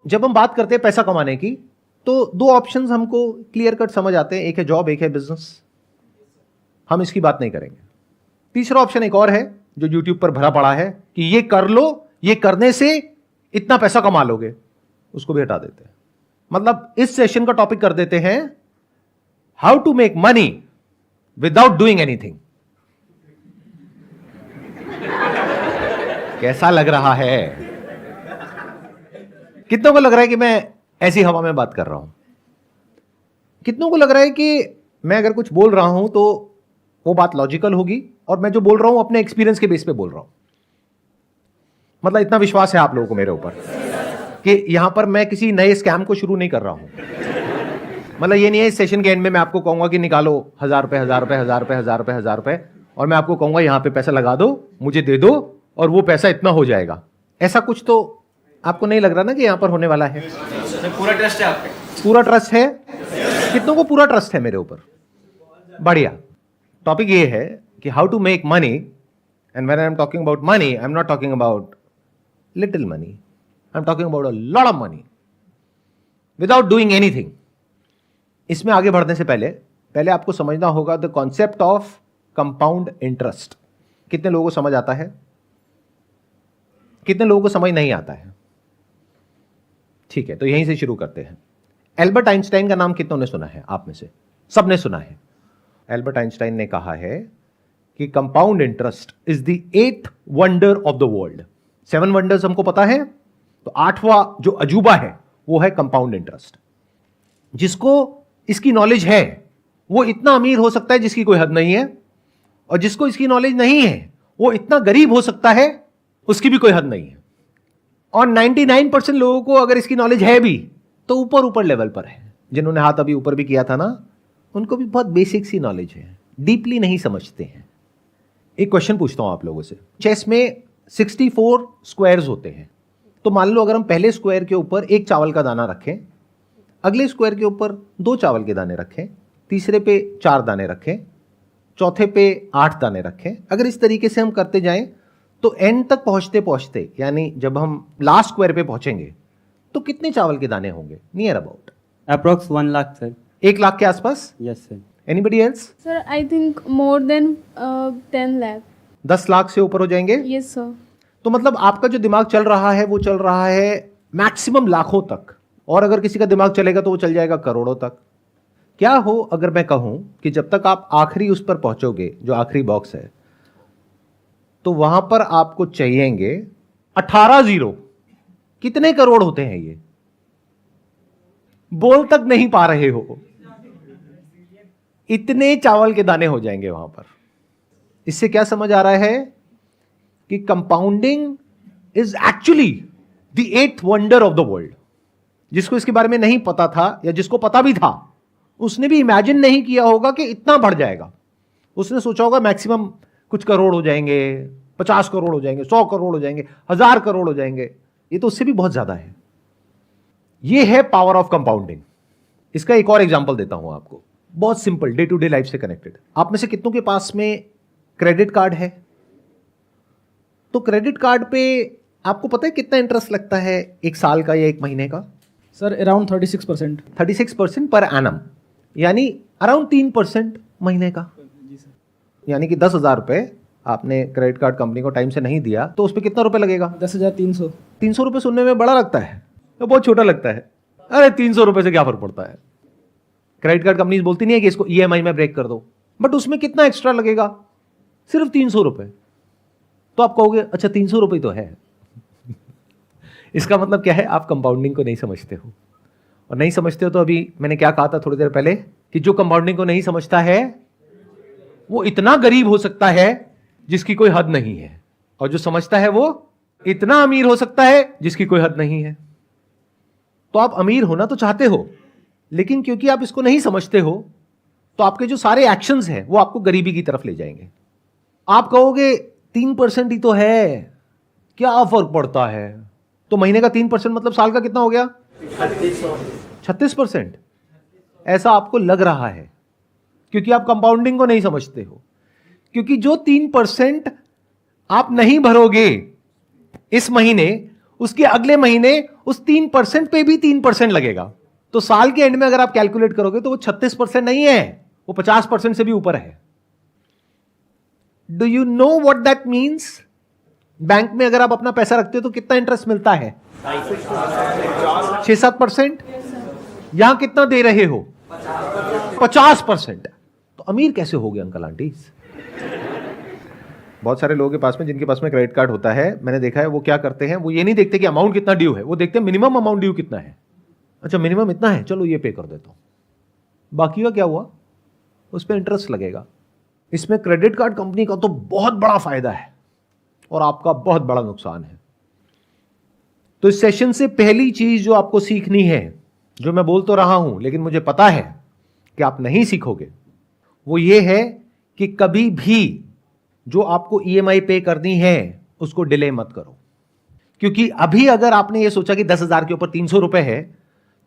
जब हम बात करते हैं पैसा कमाने की, तो दो ऑप्शंस हमको क्लियर कट समझ आते हैं, एक है जॉब, एक है बिजनेस। हम इसकी बात नहीं करेंगे। तीसरा ऑप्शन एक और है जो यूट्यूब पर भरा पड़ा है कि ये कर लो, ये करने से इतना पैसा कमा लोगे, उसको भी हटा देते हैं। मतलब इस सेशन का टॉपिक कर देते हैं how to make money without doing anything. कैसा लग रहा है? कितनों को लग रहा है कि मैं ऐसी हवा में बात कर रहा हूं? कितनों को लग रहा है कि मैं अगर कुछ बोल रहा हूं तो वो बात लॉजिकल होगी और मैं जो बोल रहा हूं अपने एक्सपीरियंस के बेस पे बोल रहा हूं? मतलब इतना विश्वास है आप लोगों को मेरे ऊपर कि यहां पर मैं किसी नए स्कैम को शुरू नहीं कर रहा हूं। मतलब ये नहीं है इस सेशन के एंड में मैं आपको कहूंगा कि निकालो 1000 रुपए 1000 रुपए 1000 रुपए 1000 रुपए 1000 रुपए और मैं आपको कहूंगा यहां पे पैसा लगा दो, मुझे दे दो और वो पैसा इतना हो जाएगा। ऐसा कुछ तो आपको नहीं लग रहा ना कि यहां पर होने वाला है? पूरा ट्रस्ट है आप पे? पूरा ट्रस्ट है। कितनों को पूरा ट्रस्ट है मेरे ऊपर? बढ़िया। टॉपिक ये है कि how to make money, and when I am talking about money I am not talking about little money, I am talking about a lot of money without doing anything. इसमें आगे बढ़ने से पहले आपको समझना होगा the concept of compound interest. कितने लोगों को समझ आता है? कितने लोगों को समझ नहीं आता है? ठीक है, तो यहीं से शुरू करते हैं। एल्बर्ट आइंस्टाइन का नाम कितनों ने सुना है? आप में से सबने सुना है। एल्बर्ट आइंस्टाइन ने कहा है कि compound interest is the 8th wonder of the world. 7 wonders हमको पता है, तो 8वां जो अजूबा है वो है कंपाउंड इंटरेस्ट। जिसको इसकी नॉलेज है वो इतना अमीर हो सकता है जिसकी कोई हद नहीं है, और जिसको इसकी नॉलेज नहीं है वो इतना गरीब हो सकता है उसकी भी कोई हद नहीं है। और 99% लोगों को अगर इसकी नॉलेज है भी तो ऊपर ऊपर लेवल पर है। जिन्होंने हाथ अभी ऊपर भी किया था ना, उनको भी बहुत बेसिक सी नॉलेज है, डीपली नहीं समझते हैं। एक क्वेश्चन पूछता हूं आप लोगों से। चेस में 64 स्क्वायर्स होते हैं, तो मान लो अगर हम पहले स्क्वायर के ऊपर 1 चावल का दाना रखें, अगले स्क्वायर के ऊपर 2 चावल के दाने रखें, तीसरे पे 4 दाने रखें, चौथे पे 8 दाने रखें। अगर इस तरीके से हम करते जाएं तो एंड तक पहुंचते पहुंचते, यानी जब हम लास्ट स्क्वायर पे पहुंचेंगे तो कितने चावल के दाने होंगे? Near about approx 1 lakh sir. 1 lakh के आसपास? Yes sir. Anybody else? Sir, I think more than 10 lakh. 10 lakh से ऊपर हो जाएंगे? Yes, sir. तो मतलब आपका जो दिमाग चल रहा है वो चल रहा है मैक्सिमम लाखों तक, और अगर किसी का दिमाग चलेगा तो वो चल जाएगा करोड़ों तक। क्या हो अगर मैं कहूं कि जब तक आप आखिरी उस पर पहुंचोगे, जो आखिरी बॉक्स है, तो वहां पर आपको चाहिएंगे 18 जीरो। कितने करोड़ होते हैं ये? बोल तक नहीं पा रहे हो, इतने चावल के दाने हो जाएंगे वहां पर। इससे क्या समझ आ रहा है कि compounding is actually the 8th wonder of the world. जिसको इसके बारे में नहीं पता था या जिसको पता भी था, उसने भी इमेजिन नहीं किया होगा कि इतना बढ़ जाएगा। उसने सोचा होगा मैक्सिमम कुछ करोड़ हो जाएंगे, 50 करोड़ हो जाएंगे, 100 करोड़ हो जाएंगे, 1000 करोड़ हो जाएंगे। ये तो उससे भी बहुत ज्यादा है। ये है पावर ऑफ कंपाउंडिंग। इसका एक और एग्जांपल देता हूं आपको, बहुत simple, day to day life से कनेक्टेड। आप में से कितनों के पास में क्रेडिट कार्ड है? तो क्रेडिट कार्ड पे आपको पता है कितना इंटरेस्ट लगता है, 1 साल का या 1 महीने का? Sir around 36%। 36% पर एनम, यानी अराउंड 3% महीने का। यानी कि 10,000 रुपए आपने क्रेडिट कार्ड कंपनी को टाइम से नहीं दिया तो उस पर कितना रुपए लगेगा? 10,300। 300 रुपए सुनने में बड़ा लगता है तो बहुत छोटा लगता है। अरे 300 रुपए से क्या फर्क पड़ता है? क्रेडिट कार्ड कंपनी बोलती नहीं है कि इसको ईएमआई में ब्रेक कर दो, बट उसमें कितना एक्स्ट्रा लगेगा? सिर्फ 300 रुपए। तो आप कहोगे अच्छा 300 रुपए तो है। इसका मतलब क्या है? आप कंपाउंडिंग को नहीं समझते हो, और नहीं समझते हो तो अभी मैंने क्या कहा था थोड़ी देर पहले कि जो कंपाउंडिंग को नहीं समझता है वो इतना गरीब हो सकता है जिसकी कोई हद नहीं है, और जो समझता है वो इतना अमीर हो सकता है जिसकी कोई हद नहीं है। तो आप अमीर होना तो चाहते हो, लेकिन क्योंकि आप इसको नहीं समझते हो तो आपके जो सारे एक्शंस हैं वो आपको गरीबी की तरफ ले जाएंगे। आप कहोगे 3% ही तो है, क्या फर्क पड़ता है? तो महीने का 3% मतलब साल का कितना हो गया? 36%। ऐसा आपको लग रहा है क्योंकि आप कंपाउंडिंग को नहीं समझते हो। क्योंकि जो 3% आप नहीं भरोगे इस महीने, उसके अगले महीने उस 3% पे भी 3% लगेगा। तो साल के एंड में अगर आप कैलकुलेट करोगे तो वो 36% नहीं है, वो 50% से भी ऊपर है। Do you know what that means? Bank में अगर आप अपना पैसा रखते हो तो कितना इंटरेस्ट मिलता है? 6-7%। यहां कितना दे रहे हो? 50%। तो अमीर कैसे हो गए अंकल आंटी? बहुत सारे लोगों के पास में, जिनके पास में क्रेडिट कार्ड होता है, मैंने देखा है, वो क्या करते हैं, वो ये नहीं देखते कि अमाउंट कितना ड्यू है, वो देखते हैं मिनिमम अमाउंट ड्यू कितना है। अच्छा मिनिमम इतना है, चलो ये पे कर देता हूं, बाकी का क्या हुआ, उस पर इंटरेस्ट लगेगा। इसमें क्रेडिट कार्ड कंपनी का तो बहुत बड़ा फायदा है और आपका बहुत बड़ा नुकसान है। तो इस सेशन से पहली चीज जो आपको सीखनी है, जो मैं बोल तो रहा हूं लेकिन मुझे पता है कि आप नहीं सीखोगे, वो ये है कि कभी भी जो आपको ईएमआई पे करनी है उसको डिले मत करो। क्योंकि अभी अगर आपने ये सोचा कि 10,000 के ऊपर 300 रुपए है,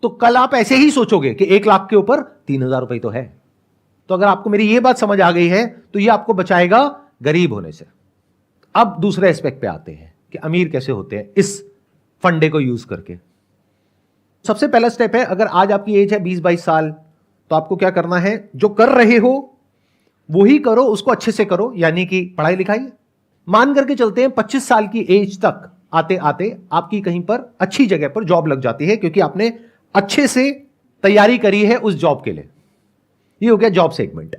तो कल आप ऐसे ही सोचोगे कि 1 लाख के ऊपर 3,000 रुपए तो है। तो अगर आपको मेरी ये बात समझ आ गई है तो ये आपको बचाएगा गरीब होने से। अब दूसरे एस्पेक्ट पे आते हैं कि अमीर कैसे होते हैं इस फंडे को यूज करके। सबसे पहला स्टेप है, अगर आज आपकी एज है 20-22 साल, तो आपको क्या करना है, जो कर रहे हो वो ही करो, उसको अच्छे से करो, यानी कि पढ़ाई लिखाई। मान करके चलते हैं 25 साल की एज तक आते आते आपकी कहीं पर अच्छी जगह पर जॉब लग जाती है, क्योंकि आपने अच्छे से तैयारी करी है उस जॉब के लिए। ये हो गया जॉब सेगमेंट।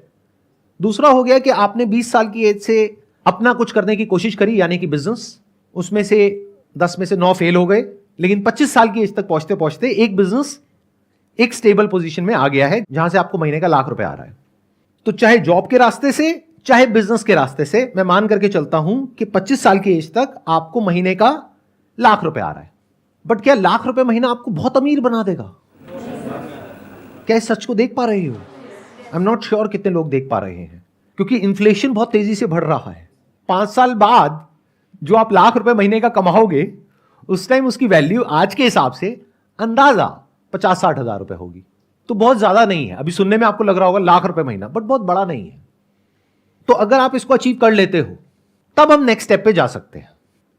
दूसरा हो गया कि आपने 20 साल की एज से अपना कुछ करने की कोशिश करी, यानी कि बिजनेस। उसमें से 10 में से 9 फेल हो गए, लेकिन 25 साल की एज तक पहुंचते पहुंचते एक बिजनेस एक स्टेबल पोजीशन में आ गया है, जहां से आपको महीने का लाख रुपए आ रहा है। तो चाहे जॉब के रास्ते से चाहे बिजनेस के रास्ते से, मैं मान करके चलता हूं कि 25 साल की एज तक आपको महीने का लाख रुपए आ रहा है। बट क्या लाख रुपए महीना आपको बहुत अमीर बना देगा? क्या इस सच को देख पा रहे हो? आई एम नॉट श्योर कितने लोग देख पा रहे हैं, क्योंकि इन्फ्लेशन बहुत तेजी से बढ़ रहा है। 5 साल बाद जो आप लाख रुपए महीने का कमाओगे, उस टाइम उसकी वैल्यू आज के हिसाब से अंदाजा 50-60 हजार रुपए होगी। तो बहुत ज्यादा नहीं है। अभी सुनने में आपको लग रहा होगा लाख रुपए महीना, बट बहुत बड़ा नहीं है। तो अगर आप इसको अचीव कर लेते हो, तब हम नेक्स्ट स्टेप पे जा सकते हैं।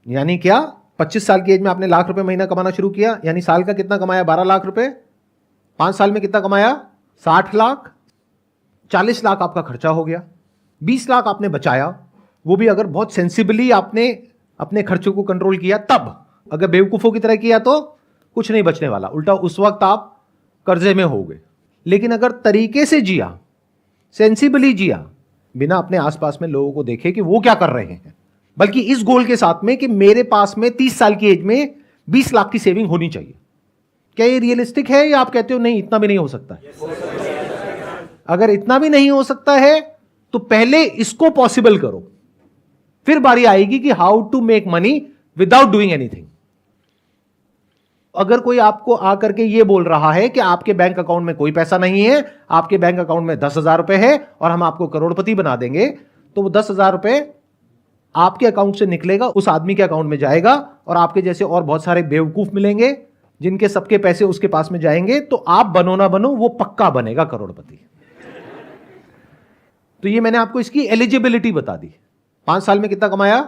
यानी क्या, 25 साल की एज में आपने लाख रुपए महीना कमाना शुरू किया, यानी साल का कितना कमाया? 12 लाख रुपए। 5 साल में कितना कमाया? 60 लाख। 40 लाख आपका खर्चा हो गया, 20 लाख आपने बचाया। वो भी अगर बहुत सेंसिबली आपने अपने खर्चों को कंट्रोल किया तब। अगर बेवकूफों की तरह किया तो कुछ नहीं बचने वाला, उल्टा उस वक्त आप कर्जे में हो गए। लेकिन अगर तरीके से जिया, सेंसिबली जिया, बिना अपने आसपास में लोगों को देखे कि वो क्या कर रहे हैं, बल्कि इस गोल के साथ में कि मेरे पास में 30 साल की एज में 20 लाख की सेविंग होनी चाहिए, क्या ये रियलिस्टिक है या आप कहते हो नहीं इतना भी नहीं हो सकता है? अगर इतना भी नहीं हो सकता है तो पहले इसको पॉसिबल करो, फिर बारी आएगी कि how to make money without doing anything. अगर कोई आपको आकर के ये बोल रहा है कि आपके बैंक अकाउंट में कोई पैसा नहीं है, आपके बैंक अकाउंट में 10,000 रुपए है और हम आपको करोड़पति बना देंगे, तो वो 10,000 रुपए आपके अकाउंट से निकलेगा, उस आदमी के अकाउंट में जाएगा, और आपके जैसे और बहुत सारे बेवकूफ मिलेंगे जिनके सबके पैसे उसके पास में जाएंगे। तो आप बनो ना बनो, वो पक्का बनेगा करोड़पति। तो ये मैंने आपको इसकी एलिजिबिलिटी बता दी। 5 साल में कितना कमाया?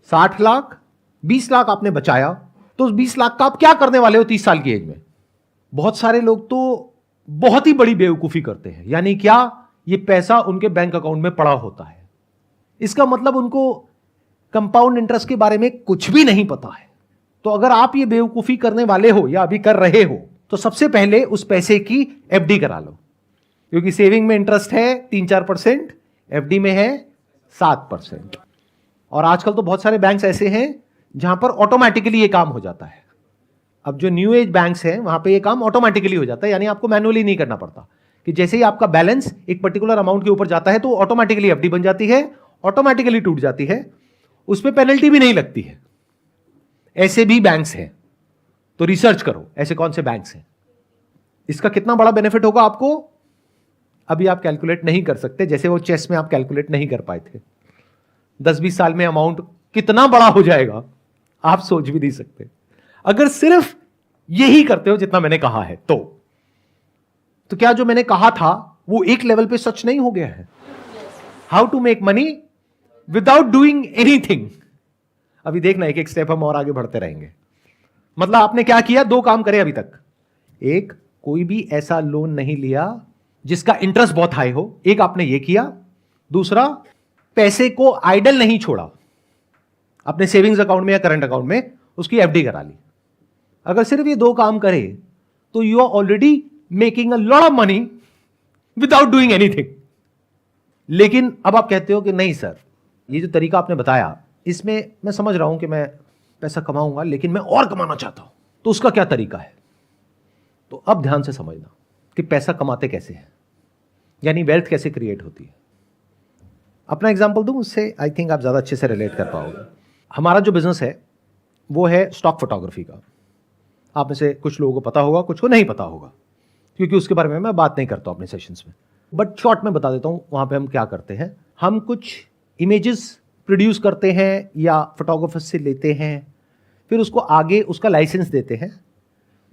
60 लाख। 20 लाख आपने बचाया, तो उस 20 लाख का आप क्या करने वाले हो 30 साल की एज में? बहुत सारे लोग तो बहुत ही बड़ी बेवकूफी करते हैं। यानी क्या, ये पैसा उनके बैंक अकाउंट में पड़ा होता है। इसका मतलब उनको कंपाउंड इंटरेस्ट के बारे में कुछ भी नहीं पता है। तो अगर आप ये बेवकूफी करने वाले हो या अभी कर रहे हो, तो सबसे पहले उस पैसे की एफडी करा लो, क्योंकि सेविंग में इंटरेस्ट है 3-4%, एफडी में है 7%। और आजकल तो बहुत सारे बैंक्स ऐसे हैं जहां पर ऑटोमेटिकली ये काम हो जाता है। अब जो न्यू एज बैंक्स हैं वहां पे ये काम ऑटोमेटिकली हो जाता है, यानी आपको मैनुअली नहीं करना पड़ता, कि जैसे ही आपका बैलेंस एक पर्टिकुलर अमाउंट के ऊपर जाता है तो ऑटोमेटिकली एफडी बन जाती है, ऑटोमेटिकली टूट जाती है, उस पर पेनल्टी भी नहीं लगती है। ऐसे भी बैंक्स हैं, तो रिसर्च करो ऐसे कौन से बैंक्स हैं। इसका कितना बड़ा बेनिफिट होगा आपको, अभी आप कैलकुलेट नहीं कर सकते, जैसे वो चेस में आप कैलकुलेट नहीं कर पाए थे। 10-20 साल में अमाउंट कितना बड़ा हो जाएगा आप सोच भी नहीं सकते, अगर सिर्फ यही करते हो जितना मैंने कहा है। तो क्या जो मैंने कहा था वो एक लेवल पे सच नहीं हो गया है? How to make money without doing anything. अभी देखना एक एक स्टेप हम और आगे बढ़ते रहेंगे। मतलब आपने क्या किया, दो काम करे अभी तक। एक, कोई भी ऐसा लोन नहीं लिया जिसका इंटरेस्ट बहुत हाई हो, एक आपने ये किया। दूसरा, पैसे को आइडल नहीं छोड़ा, अपने सेविंग्स अकाउंट में या करंट अकाउंट में उसकी एफडी करा ली। अगर सिर्फ ये दो काम करे तो you are already making a lot of money without doing anything. लेकिन अब आप कहते हो कि नहीं सर, ये जो तरीका आपने बताया इसमें मैं समझ रहा हूं कि मैं पैसा कमाऊंगा लेकिन मैं और कमाना चाहता हूं, तो उसका क्या तरीका है? तो अब ध्यान से समझना कि पैसा कमाते कैसे हैं, यानी वेल्थ कैसे क्रिएट होती है। अपना एग्जांपल दूं, उससे आई थिंक आप ज़्यादा अच्छे से रिलेट कर पाओगे। हमारा जो बिजनेस है वो है स्टॉक फोटोग्राफी का। आप में से कुछ लोगों को पता होगा, कुछ को नहीं पता होगा, क्योंकि उसके बारे में मैं बात नहीं करता हूं अपने सेशंस में, बट शॉर्ट में बता देता हूं वहां पे हम क्या करते हैं। हम कुछ इमेजेस प्रोड्यूस करते हैं या फोटोग्राफर से लेते हैं, फिर उसको आगे उसका लाइसेंस देते हैं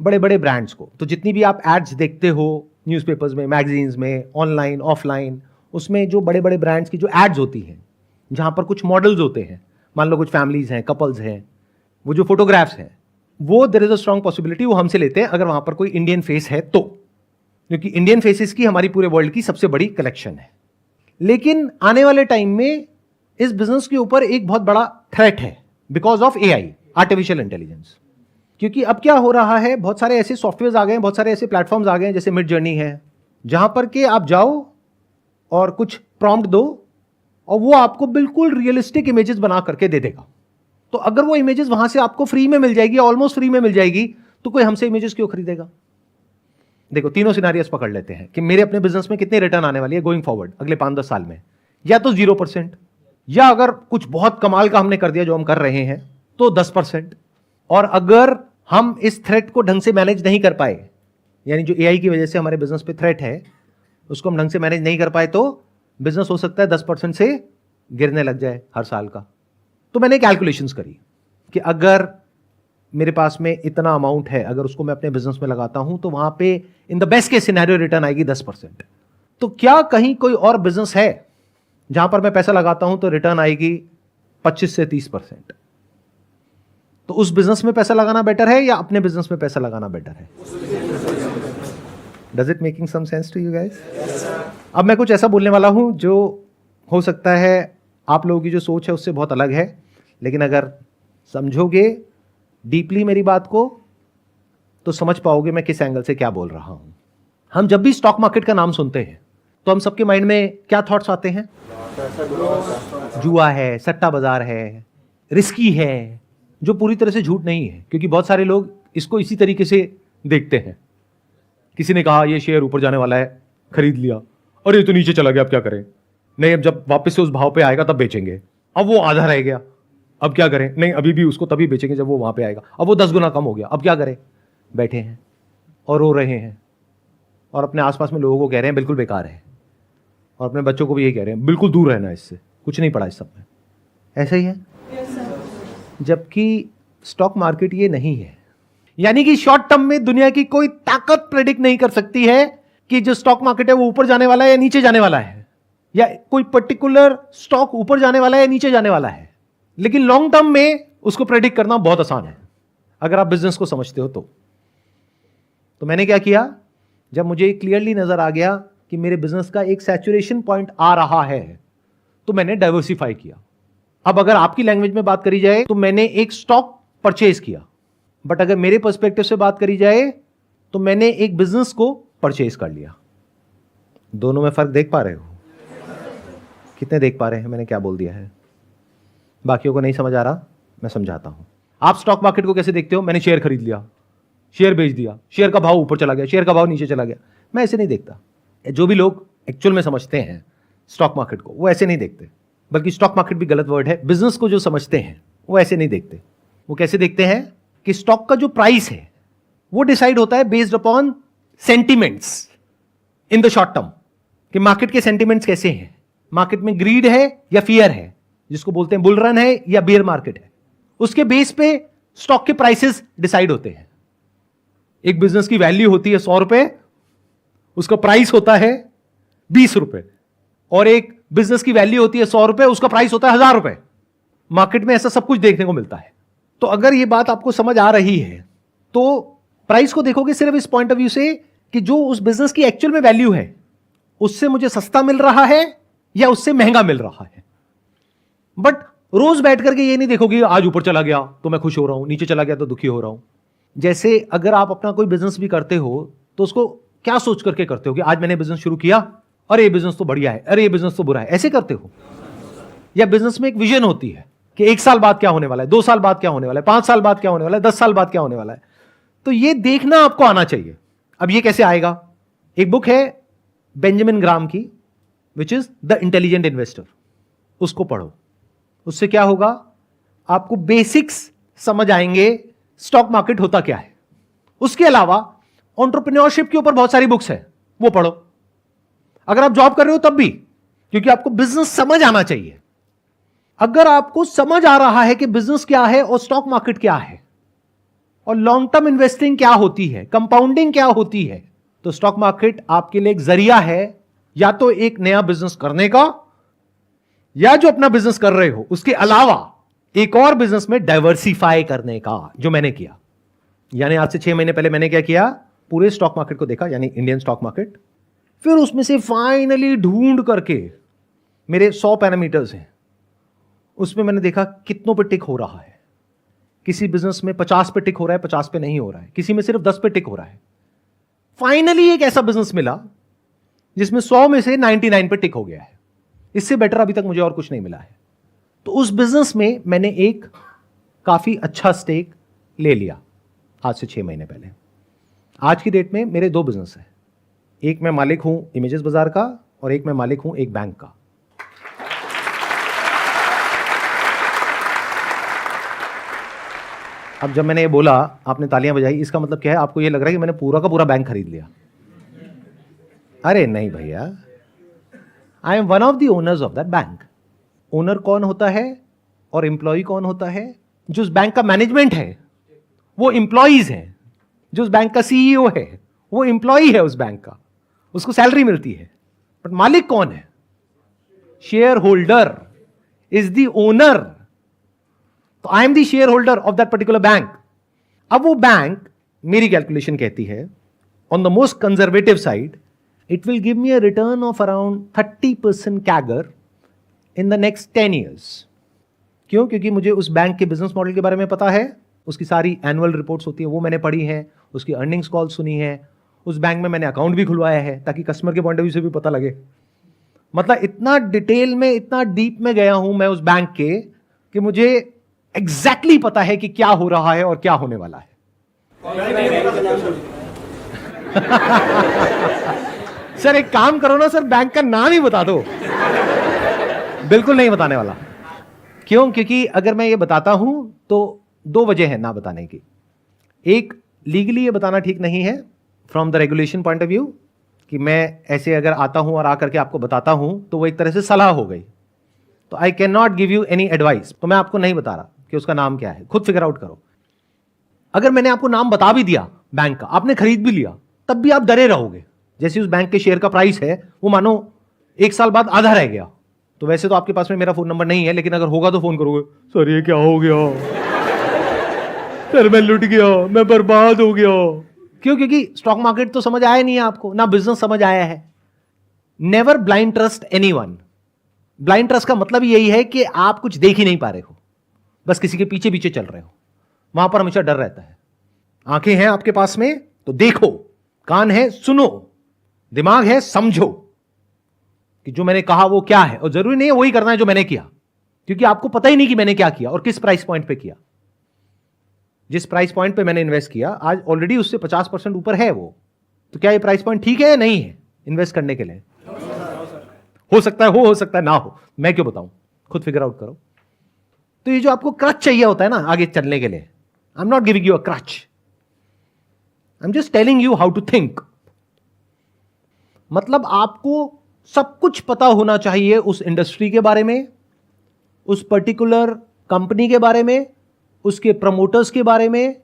बड़े बड़े ब्रांड्स को। तो जितनी भी आप एड्स देखते हो न्यूज़पेपर्स में, मैगजीन्स में, ऑनलाइन ऑफलाइन, उसमें जो बड़े बड़े ब्रांड्स की जो एड्स होती हैं, जहां पर कुछ मॉडल्स होते हैं, मान लो कुछ फैमिलीज हैं, कपल्स हैं, वो जो फोटोग्राफ्स हैं, वो there is a strong possibility वो हमसे लेते हैं अगर वहां पर कोई इंडियन फेस है तो, क्योंकि इंडियन फेसेस की हमारी पूरे वर्ल्ड की सबसे बड़ी कलेक्शन है। लेकिन आने वाले टाइम में इस बिजनेस के ऊपर एक बहुत बड़ा थ्रेट है because of AI, artificial intelligence. क्योंकि अब क्या हो रहा है, बहुत सारे ऐसे सॉफ्टवेयर आ गए हैं, बहुत सारे ऐसे प्लेटफॉर्म्स आ गए हैं, जैसे मिड जर्नी है, जहां पर के आप जाओ और कुछ प्रॉम्प्ट दो और वो आपको बिल्कुल रियलिस्टिक इमेजेस बना करके दे देगा। तो अगर वो इमेजेस वहां से आपको फ्री में मिल जाएगी, ऑलमोस्ट फ्री में मिल जाएगी, तो कोई हमसे इमेजेस क्यों खरीदेगा? देखो, तीनों सिनारियोस पकड़ लेते हैं कि मेरे अपने बिजनेस में कितने रिटर्न आने वाली है गोइंग फॉरवर्ड अगले 5-10 साल में। या तो 0%, या अगर कुछ बहुत कमाल का हमने कर दिया जो हम कर रहे हैं तो 10%। और अगर हम इस थ्रेट को ढंग से मैनेज नहीं कर पाए, यानी जो एआई की वजह से हमारे बिजनेस पे थ्रेट है उसको हम ढंग से मैनेज नहीं कर पाए, तो बिजनेस हो सकता है 10% से गिरने लग जाए हर साल का। तो मैंने कैलकुलेशंस करी कि अगर मेरे पास में इतना अमाउंट है, अगर उसको मैं अपने बिजनेस में लगाता हूं तो वहां पे in the best case scenario return आएगी 10%। तो क्या कहीं कोई और बिजनेस है जहां पर मैं पैसा लगाता हूं तो रिटर्न आएगी 25 से 30%? तो उस बिजनेस में पैसा लगाना बेटर है या अपने बिजनेस में पैसा लगाना बेटर है? Does it making some sense to you guys? अब मैं कुछ ऐसा बोलने वाला हूं जो हो सकता है आप लोगों की जो सोच है उससे बहुत अलग है, लेकिन अगर समझोगे डीपली मेरी बात को तो समझ पाओगे मैं किस एंगल से क्या बोल रहा हूं। हम जब भी स्टॉक मार्केट का नाम सुनते हैं तो हम सबके माइंड में क्या थॉट्स आते हैं? जुआ है, सट्टा बाजार है, रिस्की है, जो पूरी तरह से झूठ नहीं है, क्योंकि बहुत सारे लोग इसको इसी तरीके से देखते हैं। किसी ने कहा ये शेयर ऊपर जाने वाला है, खरीद लिया, और ये तो नीचे चला गया, अब क्या करें? नहीं, अब जब वापस से उस भाव पे आएगा तब बेचेंगे, अब वो आधा रह गया, अब क्या करें? नहीं, अभी भी उसको तभी बेचेंगे जब वो वहां पे आएगा, अब वो 10 गुना कम हो गया, अब क्या करें? बैठे हैं और रो रहे हैं और अपने आसपास में लोगों को कह रहे हैं बिल्कुल बेकार है, और अपने बच्चों को भी ये कह रहे हैं बिल्कुल दूर रहना इससे, कुछ नहीं पड़ा इस सब में। ऐसा ही है? जबकि स्टॉक मार्केट ये नहीं है। यानी कि शॉर्ट टर्म में दुनिया की कोई ताकत प्रेडिक्ट नहीं कर सकती है कि जो स्टॉक मार्केट है वो ऊपर जाने वाला है या नीचे जाने वाला है, या कोई पर्टिकुलर स्टॉक ऊपर जाने वाला है या नीचे जाने वाला है। लेकिन लॉन्ग टर्म में उसको प्रेडिक्ट करना बहुत आसान है अगर आप बिजनेस को समझते हो तो मैंने क्या किया, जब मुझे क्लियरली नजर आ गया कि मेरे बिजनेस का एक सैचुरेशन पॉइंट आ रहा है, तो मैंने डाइवर्सिफाई किया। अब अगर आपकी लैंग्वेज में बात करी जाए तो मैंने एक स्टॉक परचेज किया, बट अगर मेरे पर्सपेक्टिव से बात करी जाए तो मैंने एक बिजनेस को परचेज कर लिया। दोनों में फर्क देख पा रहे हो? कितने देख पा रहे हैं मैंने क्या बोल दिया है? बाकियों को नहीं समझ आ रहा, मैं समझाता हूं। आप स्टॉक मार्केट को कैसे देखते हो? मैंने शेयर खरीद लिया, शेयर बेच दिया, शेयर का भाव ऊपर चला गया, शेयर का भाव नीचे चला गया। मैं ऐसे नहीं देखता। जो भी लोग एक्चुअल में समझते हैं स्टॉक मार्केट को, वो ऐसे नहीं देखते। बल्कि स्टॉक मार्केट भी गलत वर्ड है, बिजनेस को जो समझते हैं वो ऐसे नहीं देखते। वो कैसे देखते हैं कि स्टॉक का जो प्राइस है वो डिसाइड होता है based upon sentiments in the short term, कि मार्केट के सेंटिमेंट्स कैसे हैं, मार्केट में ग्रीड है या फियर है, जिसको बोलते हैं बुल रन है या बेयर मार्केट है, उसके बेस पे स्टॉक के प्राइसेस डिसाइड होते हैं। एक बिजनेस की वैल्यू होती है 100 रुपए, उसका प्राइस होता है 20 रुपए, और एक बिजनेस की वैल्यू होती है 100 रुपए, उसका प्राइस होता है 1000 रुपए। मार्केट में ऐसा सब कुछ देखने को मिलता है। तो अगर ये बात आपको समझ आ रही है तो प्राइस को देखोगे सिर्फ इस पॉइंट ऑफ व्यू से कि जो उस बिजनेस की एक्चुअल में वैल्यू है उससे मुझे सस्ता मिल रहा है या उससे महंगा मिल रहा है। बट रोज बैठ करके ये नहीं देखोगे आज ऊपर चला गया तो मैं खुश हो रहा हूं, नीचे चला गया तो दुखी हो रहा हूं। जैसे अगर आप अपना कोई बिजनेस भी करते हो तो उसको क्या सोच करके करते हो कि आज मैंने बिजनेस शुरू किया, अरे ये बिजनेस तो बढ़िया है, अरे ये बिजनेस तो बुरा है, ऐसे करते हो? या बिजनेस में एक विजन होती है कि 1 साल बाद क्या होने वाला है, 2 साल बाद क्या होने वाला है, 5 साल बाद क्या होने वाला है, 10 साल बाद क्या होने वाला है। तो ये देखना आपको आना चाहिए। अब ये कैसे आएगा? एक बुक है बेंजामिन ग्राम की, which is the intelligent investor, उसको पढ़ो। उससे क्या होगा, आपको बेसिक्स समझ आएंगे स्टॉक मार्केट होता क्या है। उसके अलावा एंटरप्रेन्योरशिप के ऊपर बहुत सारी बुक्स है, वो पढ़ो। अगर आप जॉब कर रहे हो तब भी, क्योंकि आपको बिजनेस समझ आना चाहिए। अगर आपको समझ आ रहा है कि बिजनेस क्या है और स्टॉक मार्केट क्या है और लॉन्ग टर्म इन्वेस्टिंग क्या होती है, कंपाउंडिंग क्या होती है, तो स्टॉक मार्केट आपके लिए एक जरिया है या तो एक नया बिजनेस करने का, या जो अपना बिजनेस कर रहे हो उसके अलावा एक और बिजनेस में डाइवर्सिफाई करने का, जो मैंने किया। यानी आज से 6 महीने पहले मैंने क्या किया, पूरे स्टॉक मार्केट को देखा, यानी इंडियन स्टॉक मार्केट। फिर उसमें से फाइनली ढूंढ करके, मेरे 100 पैरामीटर्स हैं, उसमें मैंने देखा कितनों पे टिक हो रहा है। किसी बिजनेस में 50 पे टिक हो रहा है, 50 पे नहीं हो रहा है, किसी में सिर्फ 10 पे टिक हो रहा है। फाइनली एक ऐसा बिजनेस मिला जिसमें 100 में से 99 पे टिक हो गया है। इससे बेटर अभी तक मुझे और कुछ नहीं मिला है। तो उस बिजनेस में मैंने एक काफी अच्छा स्टेक ले लिया आज से 6 महीने पहले। आज की डेट में मेरे 2 बिजनेस हैं, एक मैं मालिक हूं इमेजेस बाजार का और एक मैं मालिक हूं एक बैंक का। अब जब मैंने ये बोला, आपने तालियां बजाई, इसका मतलब क्या है? आपको ये लग रहा है कि मैंने पूरा का पूरा बैंक खरीद लिया। अरे नहीं भैया, I am one of the owners of that bank. Owner कौन होता है और एम्प्लॉय कौन होता है? जो उस बैंक का मैनेजमेंट है वो एम्प्लॉइज हैं, जो उस बैंक का सीईओ है वो एम्प्लॉय है उस बैंक का, उसको सैलरी मिलती है। बट मालिक कौन है? Share holder is the owner. तो I am the share holder of that particular bank. अब वो बैंक, मेरी कैलकुलेशन कहती है, on the most conservative side, it will give me a return of around 30% CAGR in the next 10 years. क्यों? क्योंकि मुझे उस बैंक के बिजनेस मॉडल के बारे में पता है, उसकी सारी एनुअल रिपोर्ट्स होती है वो मैंने पढ़ी है, उसकी अर्निंग्स कॉल सुनी है, उस बैंक में मैंने अकाउंट भी खुलवाया है ताकि कस्टमर के पॉइंट ऑफ व्यू से भी पता लगे। मतलब इतना डिटेल में, इतना डीप में गया हूं मैं उस बैंक के कि मुझे एग्जैक्टली पता है कि क्या हो रहा है और क्या होने वाला है। सर एक काम करो ना सर, बैंक का नाम ही बता दो। बिल्कुल नहीं बताने वाला। क्यों? क्योंकि अगर मैं ये बताता हूं तो 2 वजह है ना बताने की। एक, लीगली ये बताना ठीक नहीं है from the regulation point of view, कि मैं ऐसे अगर आता हूं और आकर के आपको बताता हूं तो वो एक तरह से सलाह हो गई। तो I can not give you any advice. तो मैं आपको नहीं बता रहा कि उसका नाम क्या है, खुद फिगर आउट करो। अगर मैंने आपको नाम बता भी दिया बैंक का, आपने खरीद भी लिया, तब भी आप डरे रहोगे। जैसे उस बैंक के शेयर का प्राइस है वो मानो 1 साल बाद आधा रह गया, तो वैसे तो आपके पास में मेरा फोन नंबर नहीं है, लेकिन अगर होगा तो फोन करोगे, सर ये क्या हो गया, सर मैं लुट गया, मैं बर्बाद हो गया। क्यों? क्योंकि स्टॉक मार्केट तो समझ आया नहीं है आपको, ना बिजनेस समझ आया है। Never blind trust anyone. Blind trust का मतलब यही है कि आप कुछ देख ही नहीं पा रहे हो, बस किसी के पीछे पीछे चल रहे हो। वहां पर हमेशा डर रहता है। आंखें हैं आपके पास में तो देखो, कान है सुनो, दिमाग है समझो कि जो मैंने कहा वो क्या है, और जरूरी नहीं है वही करना है जो मैंने किया, क्योंकि आपको पता ही नहीं कि मैंने क्या किया और किस प्राइस पॉइंट पे किया। जिस प्राइस पॉइंट पे मैंने इन्वेस्ट किया आज ऑलरेडी उससे 50% ऊपर है वो, तो क्या ये प्राइस पॉइंट ठीक है या नहीं है इन्वेस्ट करने के लिए? हो सकता है हो सकता है ना हो, मैं क्यों बताऊं, खुद फिगर आउट करो। तो ये जो आपको क्रच चाहिए होता है ना आगे चलने के लिए, I am not giving you a crutch, I am just telling you how to think. मतलब आपको सब कुछ पता होना चाहिए उस इंडस्ट्री के बारे में, उस पर्टिकुलर कंपनी के बारे में, उसके प्रमोटर्स के बारे में,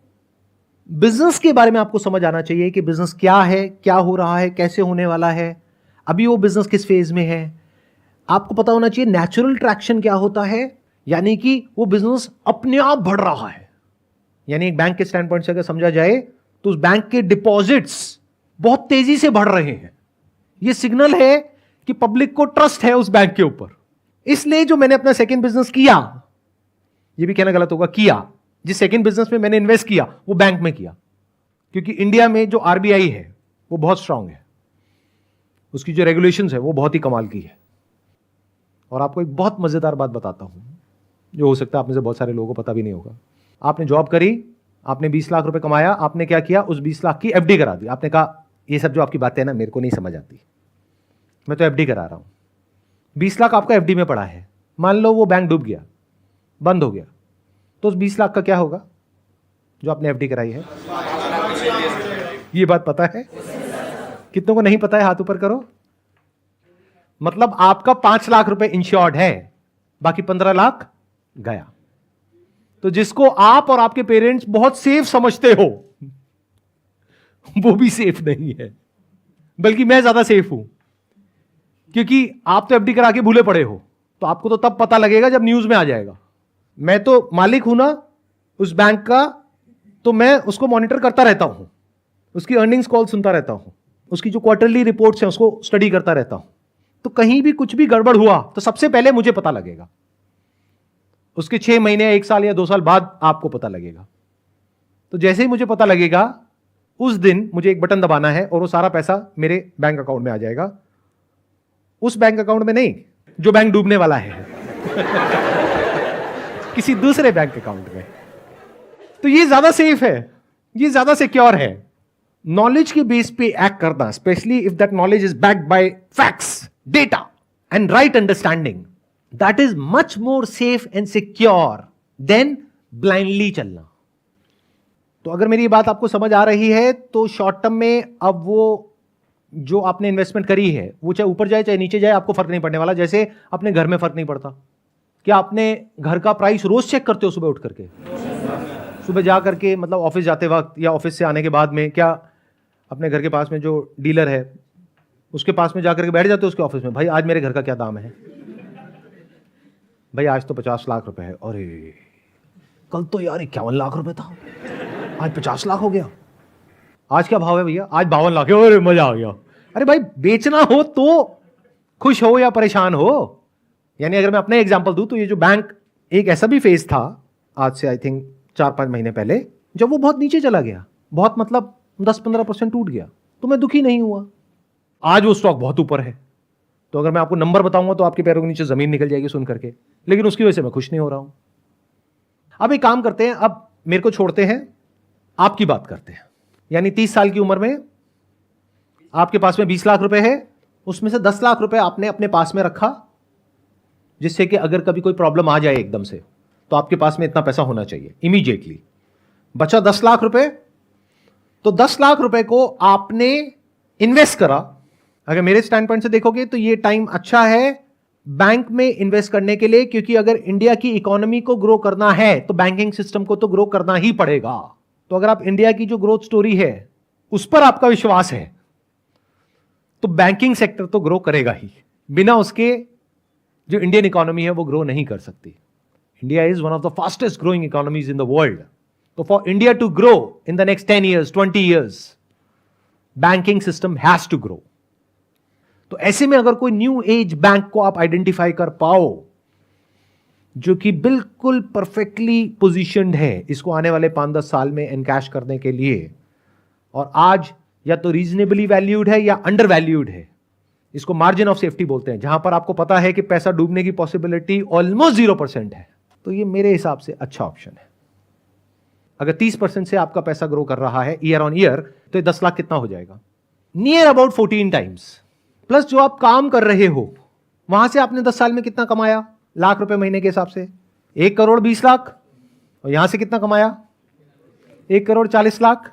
बिजनेस के बारे में आपको समझ आना चाहिए कि बिजनेस क्या है, क्या हो रहा है, कैसे होने वाला है, अभी वो बिजनेस किस फेज में है। आपको पता होना चाहिए नेचुरल ट्रैक्शन क्या होता है, यानी कि वो बिजनेस अपने आप बढ़ रहा है यानी एक बैंक के स्टैंड पॉइंट से अगर समझा जाए तो उस बैंक के डिपॉजिट्स बहुत तेजी से बढ़ रहे हैं। यह सिग्नल है कि पब्लिक को ट्रस्ट है उस बैंक के ऊपर। इसलिए जो मैंने अपना सेकंड बिजनेस किया, यह भी कहना गलत होगा, किया, जिस सेकंड बिजनेस में मैंने इन्वेस्ट किया वो बैंक में किया, क्योंकि इंडिया में जो आरबीआई है वो बहुत स्ट्रांग है, उसकी जो रेगुलेशंस है वो बहुत ही कमाल की है। और आपको एक बहुत मजेदार बात बताता हूं जो हो सकता है आप में से बहुत सारे लोगों को पता भी नहीं होगा। आपने जॉब करी, आपने 20 लाख रुपए कमाया, आपने क्या किया, उस 20 लाख की एफडी करा दी। आपने कहा ये सब जो आपकी बातें हैं ना मेरे को नहीं समझ आती, मैं तो एफडी करा रहा हूं। 20 लाख आपका एफडी में पड़ा है, मान लो वो बैंक डूब गया, बंद हो गया, तो उस 20 लाख का क्या होगा जो आपने एफडी कराई है? ये बात पता है? कितनों को नहीं पता है? हाथ ऊपर करो। मतलब आपका 5 लाख रुपए इंश्योर्ड है, बाकी 15 लाख गया। तो जिसको आप और आपके पेरेंट्स बहुत सेफ समझते हो वो भी सेफ नहीं है, बल्कि मैं ज्यादा सेफ हूं, क्योंकि आप तो एफडी करा के भूले पड़े हो, तो आपको तो तब पता लगेगा जब न्यूज में आ जाएगा। मैं तो मालिक हूं ना उस बैंक का, तो मैं उसको मॉनिटर करता रहता हूं, उसकी अर्निंग्स कॉल सुनता रहता हूं, उसकी जो क्वार्टरली रिपोर्ट्स हैं उसको स्टडी करता रहता हूं। तो कहीं भी कुछ भी गड़बड़ हुआ तो सबसे पहले मुझे पता लगेगा, उसके 6 महीने, 1 साल या 2 साल बाद आपको पता लगेगा। तो जैसे ही मुझे पता लगेगा उस दिन मुझे एक बटन दबाना है और वो सारा पैसा मेरे बैंक अकाउंट में आ जाएगा। उस बैंक अकाउंट में नहीं जो बैंक डूबने वाला है किसी दूसरे बैंक अकाउंट में। तो ये ज्यादा सेफ है, ये ज्यादा सिक्योर है। नॉलेज के बेस पे एक्ट करना, specially if that knowledge is backed by facts, data and right understanding, that is much more safe and secure than blindly चलना। तो अगर मेरी बात आपको समझ आ रही है तो शॉर्ट टर्म में अब वो जो आपने इन्वेस्टमेंट करी है वो चाहे ऊपर जाए चाहे नीचे जाए आपको फर्क नहीं पड़ने वाला। जैसे अपने घर में फर्क नहीं पड़ता। क्या आपने घर का प्राइस रोज चेक करते हो सुबह उठ करके? सुबह जा करके मतलब ऑफिस जाते वक्त या ऑफिस से आने के बाद में, क्या अपने घर के पास में जो डीलर है उसके पास में जाकर के बैठ जाते हो उसके ऑफिस में, भाई आज मेरे घर का क्या दाम है? भाई आज तो 50 लाख रुपए है। अरे कल तो यार 51 लाख रुपए था, आज 50 लाख हो गया। आज क्या भाव है भैया? आज 52 लाख है। अरे मजा आ गया। अरे भाई बेचना हो तो खुश हो या परेशान हो। यानी अगर मैं अपना एग्जांपल दूं तो ये जो बैंक, एक ऐसा भी फेज था आज से आई थिंक 4-5 महीने पहले, जब वो बहुत नीचे चला गया, बहुत मतलब 10-15% टूट गया, तो मैं दुखी नहीं हुआ। आज वो स्टॉक बहुत ऊपर है, तो अगर मैं आपको नंबर बताऊंगा तो आपके पैरों के नीचे जमीन निकल जाएगी सुन करके, लेकिन उसकी वजह से मैं खुश नहीं हो रहा हूं। अब एक काम करते हैं, अब मेरे को छोड़ते हैं, आपकी बात करते हैं। यानी 30 साल की उम्र में आपके पास में 20 लाख रुपए है, उसमें से 10 लाख रुपए आपने अपने पास में रखा, जिससे कि अगर कभी कोई प्रॉब्लम आ जाए एकदम से तो आपके पास में इतना पैसा होना चाहिए इमीडिएटली। बचा 10 लाख रुपए, तो 10 लाख रुपए को आपने इन्वेस्ट करा। अगर मेरे स्टैंड पॉइंट से देखोगे तो ये टाइम अच्छा है बैंक में इन्वेस्ट करने के लिए, क्योंकि अगर इंडिया की इकोनॉमी को ग्रो करना है तो बैंकिंग सिस्टम को तो ग्रो करना ही पड़ेगा। तो अगर आप इंडिया की जो ग्रोथ स्टोरी है उस पर आपका विश्वास है तो बैंकिंग सेक्टर तो ग्रो करेगा ही, बिना उसके जो इंडियन इकोनॉमी है वो ग्रो नहीं कर सकती। India is one of the fastest growing economies in the world. तो for India to grow in the next 10 years, 20 years, banking system has to grow. तो ऐसे में अगर कोई न्यू एज बैंक को आप आइडेंटिफाई कर पाओ जो कि बिल्कुल परफेक्टली पोजीशनड है इसको आने वाले 5-10 साल में एनकैश करने के लिए, और आज या तो रीजनेबली वैल्यूड है या अंडर वैल्यूड है, इसको मार्जिन ऑफ सेफ्टी बोलते हैं, जहां पर आपको पता है कि पैसा डूबने की पॉसिबिलिटी ऑलमोस्ट 0% है, तो ये मेरे हिसाब से अच्छा ऑप्शन है। अगर 30% से आपका पैसा ग्रो कर रहा है ईयर ऑन ईयर, तो ये 10 लाख कितना हो जाएगा? Near about 14 times. प्लस जो आप काम कर रहे हो वहां से आपने 10 साल में कितना कमाया लाख रुपए महीने के हिसाब से? 1 करोड़ 20 लाख। और यहां से कितना कमाया? 1 करोड़ 40 लाख।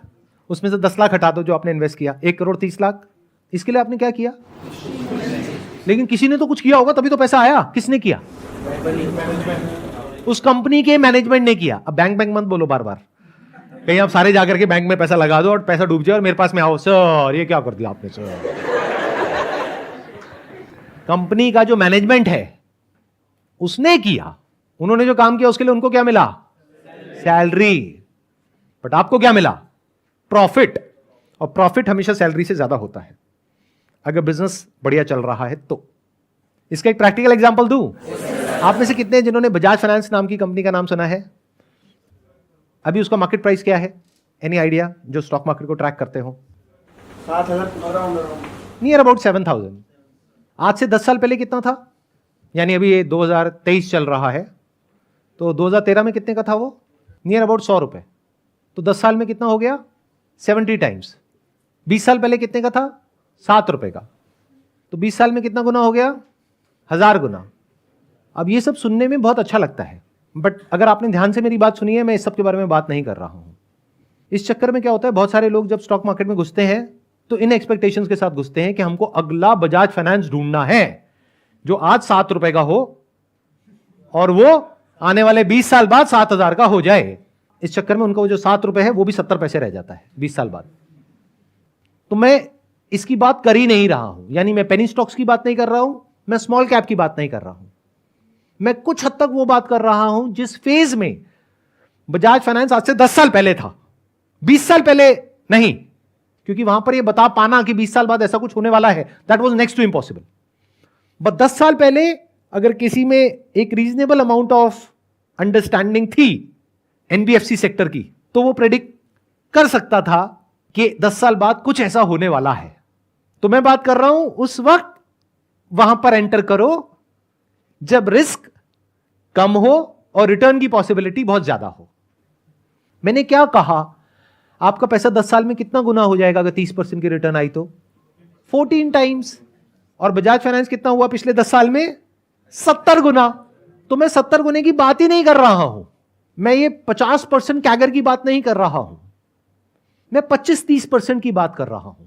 उसमें से 10 लाख हटा दो जो आपने इन्वेस्ट किया, 1 करोड़ 30 लाख। इसके लिए आपने क्या किया? लेकिन किसी ने तो कुछ किया होगा तभी तो पैसा आया। किसने किया? उस कंपनी के मैनेजमेंट ने किया। अब बैंक बैंक मत बोलो बार बार, कहीं आप सारे जाकर के बैंक में पैसा लगा दो और पैसा डूब जाए और मेरे पास में आओ, सर ये क्या कर दिया आपने सर। कंपनी का जो मैनेजमेंट है उसने किया, उन्होंने जो काम किया उसके लिए उनको क्या मिला? सैलरी। बट आपको क्या मिला? प्रॉफिट। और प्रॉफिट हमेशा सैलरी से ज्यादा होता है अगर बिजनेस बढ़िया चल रहा है तो। इसका एक प्रैक्टिकल एग्जांपल दूं? आप में से कितने हैं जिन्होंने बजाज फाइनेंस नाम की कंपनी का नाम सुना है? अभी उसका मार्केट प्राइस क्या है? Any idea? जो स्टॉक मार्केट को ट्रैक करते हो। 7,000 नियर अबाउट 7,000। आज से 10 साल पहले कितना था? यानी अभी ये 2023 चल रहा है, तो 2013 में कितने का था वो? नियर अबाउट 100 रुपए। तो 10 साल में कितना हो गया? 70 टाइम्स। 20 साल पहले कितने का था? 7 रुपए का। तो 20 साल में कितना गुना हो गया? 1000 गुना। अब ये सब सुनने में बहुत अच्छा लगता है, बट अगर आपने ध्यान से मेरी बात सुनी है, मैं इस सब के बारे में बात नहीं कर रहा हूं। इस चक्कर में क्या होता है, बहुत सारे लोग जब स्टॉक मार्केट में घुसते हैं तो इन एक्सपेक्टेशंस के साथ घुसते हैं कि हमको अगला बजाज फाइनेंस ढूंढना है जो आज 7 रुपए का हो और वो आने वाले 20 साल बाद 7,000 का हो जाए। इस चक्कर में उनका वो जो 7 रुपए है वो भी 70 पैसे रह जाता है 20 साल बाद। तो मैं इसकी बात कर ही नहीं रहा हूं, यानी मैं पेनी स्टॉक्स की बात नहीं कर रहा हूं, मैं स्मॉल कैप की बात नहीं कर रहा हूं। मैं कुछ हद तक वो बात कर रहा हूं जिस फेज में बजाज फाइनेंस आज से 10 साल पहले था, 20 साल पहले नहीं, क्योंकि वहां पर ये बता पाना कि 20 साल बाद ऐसा कुछ होने वाला है, that was next to impossible. But 10 साल पहले अगर किसी में एक रीजनेबल अमाउंट ऑफ अंडरस्टैंडिंग थी एनबीएफसी सेक्टर की, तो वो प्रेडिक्ट कर सकता था कि 10 साल बाद कुछ ऐसा होने वाला है। तो मैं बात कर रहा हूं उस वक्त वहां पर एंटर करो जब रिस्क कम हो और रिटर्न की पॉसिबिलिटी बहुत ज्यादा हो। मैंने क्या कहा? आपका पैसा 10 साल में कितना गुना हो जाएगा अगर 30% की रिटर्न आई तो? 14 टाइम्स। और बजाज फाइनेंस कितना हुआ पिछले 10 साल में? 70 गुना। तो मैं 70 गुने की बात ही नहीं कर रहा हूं, मैं ये 50% कैगर की बात नहीं कर रहा हूं, मैं 25-30% की बात कर रहा हूं।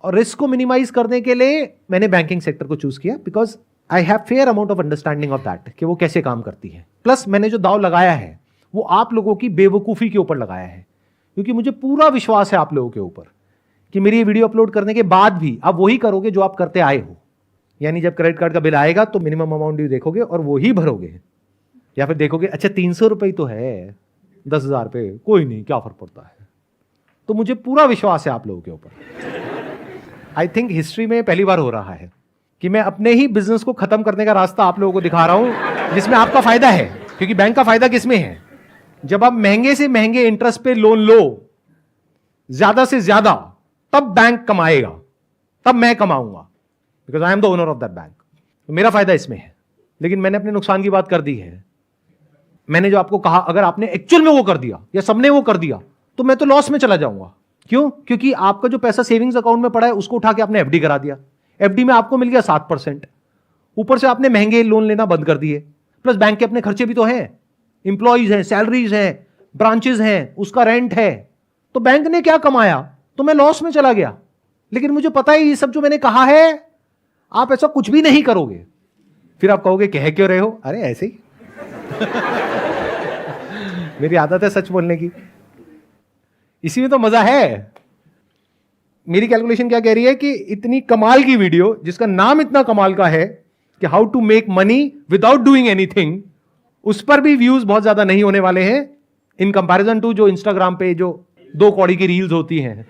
और रिस्क को मिनिमाइज करने के लिए मैंने बैंकिंग सेक्टर को चूज किया, because I have fair amount of understanding of that कि वो कैसे काम करती है। प्लस मैंने जो दाव लगाया है वो आप लोगों की बेवकूफी के ऊपर लगाया है, क्योंकि मुझे पूरा विश्वास है आप लोगों के ऊपर कि मेरी ये वीडियो अपलोड करने के बाद भी आप वही करोगे जो आप करते आए हो। यानी जब क्रेडिट कार्ड का बिल आएगा तो मिनिमम अमाउंट ड्यू देखोगे और वो ही भरोगे, या फिर देखोगे अच्छा 300 रुपये तो है 10,000 पे, कोई नहीं क्या फर्क पड़ता है। तो मुझे पूरा विश्वास है आप लोगों के ऊपर। आई थिंक हिस्ट्री में पहली बार हो रहा है कि मैं अपने ही बिजनेस को खत्म करने का रास्ता आप लोगों को दिखा रहा हूं जिसमें आपका फायदा है। क्योंकि बैंक का फायदा किसमें है? जब आप महंगे से महंगे इंटरेस्ट पे लोन लो ज्यादा से ज्यादा, तब बैंक कमाएगा, तब मैं कमाऊंगा, because I am the owner of that bank. तो मेरा फायदा इसमें है। लेकिन मैंने अपने नुकसान की बात कर दी है। मैंने जो आपको कहा अगर आपने एक्चुअल में वो कर दिया या सबने वो कर दिया तो मैं तो लॉस में चला जाऊंगा। क्यों? क्योंकि आपका जो पैसा सेविंग्स अकाउंट में पड़ा है उसको उठा के आपने एफडी करा दिया, एफडी में आपको मिल गया 7%, ऊपर से आपने महंगे लोन लेना बंद कर दिए। प्लस बैंक के अपने खर्चे भी तो हैं, इंप्लॉइज हैं, सैलरीज हैं, ब्रांचेज हैं, उसका रेंट है। तो बैंक ने क्या कमाया? तो मैं लॉस में चला गया। लेकिन मुझे पता है ये सब जो मैंने कहा है आप ऐसा कुछ भी नहीं करोगे। फिर आप कहोगे कह क्यों रहे हो? अरे ऐसे ही मेरी आदत है सच बोलने की, इसी में तो मजा है। मेरी कैलकुलेशन क्या कह रही है कि इतनी कमाल की वीडियो जिसका नाम इतना कमाल का है कि how to make money without doing anything, उस पर भी व्यूज बहुत ज्यादा नहीं होने वाले हैं इन कंपैरिजन टू जो इंस्टाग्राम पे जो 2 कौड़ी की रील्स होती हैं,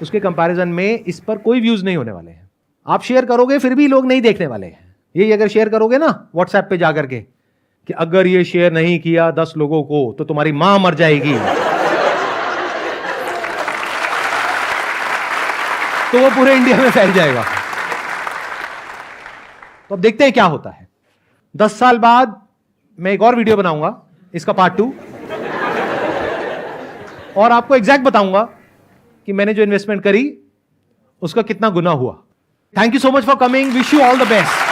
उसके कंपैरिजन में इस पर कोई व्यूज नहीं होने वाले हैं। आप शेयर करोगे फिर भी लोग नहीं देखने वाले हैं। यही अगर शेयर करोगे ना व्हाट्सएप पे जाकर के कि अगर ये शेयर नहीं किया 10 लोगों को तो तुम्हारी मां मर जाएगी, तो वो पूरे इंडिया में फैल जाएगा। तो अब देखते हैं क्या होता है। 10 साल बाद मैं एक और वीडियो बनाऊंगा, इसका पार्ट 2, और आपको एग्जैक्ट बताऊंगा कि मैंने जो इन्वेस्टमेंट करी उसका कितना गुना हुआ। Thank you so much for coming, wish you all the best.